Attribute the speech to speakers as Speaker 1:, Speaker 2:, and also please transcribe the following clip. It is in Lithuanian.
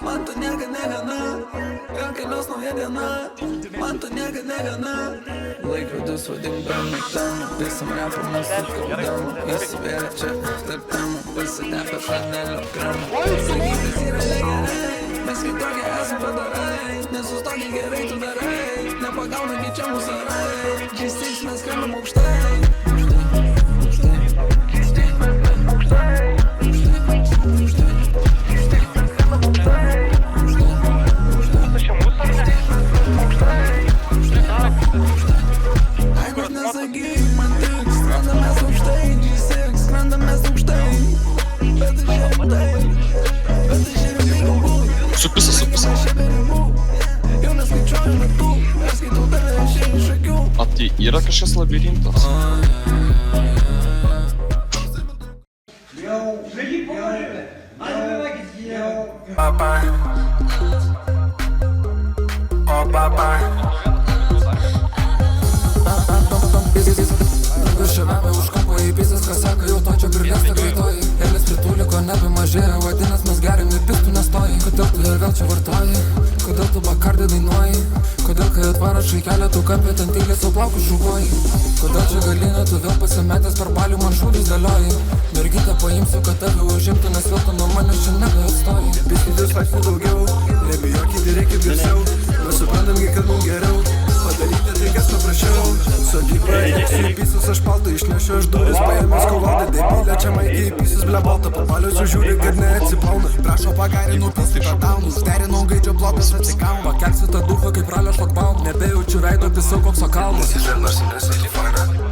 Speaker 1: Man tu niekad negana, vėl kelios nauja diena. Man tu niekad negana. Laikrodis vadink bramiktam, visam rapą mūsų kalbam. Įsivėrė čia tarp temų, pasitepę šanelio kremą. Sakytis yra negerai, mes kitokie esam padarai. Nesustoki gerai tu darai, nepagauna kai čia mūsų arai. G6 mes skrendam aukštai.
Speaker 2: Supisa. A tai yra kažkas labirintas?
Speaker 1: Papai. O papai. Šiame už kampo įpysas, kas seka, jau to čia birlėsta greitoji. Elis prituliko nebemažėja, vadinas mes geriam ir pistų nestoji. Kodėl tu ir vėl čia vartoji? Kodėl tu bakardį dainuoji? Kodėl kai atvarašai kelia tu kampė, ten tyliai savo plaukus šukuoji? Kodėl čia galinė tu vėl pasimetęs per balių man šūdus dėlioji? Mergytę paimsiu, kad tave užimtų, nes vėl tu nuo manęs čia nebeatstoji.
Speaker 3: Pistytis laisvų daugiau, nebijokite reikia garsiau. Mes suprantame, kad mums geriau padaryti tai kas paprašiau. Sodyba, įpysis aš paltą išnešiu aš duris, paėmęs kovaldą debilę, čia maikį įpysis ble baltą, papaliusiu žiūri, kad neatsiplauna. Prašo pagarinu pysį padaunų, sterinau gaidžio blokas atsikaunu.
Speaker 1: Pakelsiu tą duchą kaip ralio šlagbaum, nebejaučiu veido, pisau koks kalnas.
Speaker 3: Nesižer nors nesėlį fana.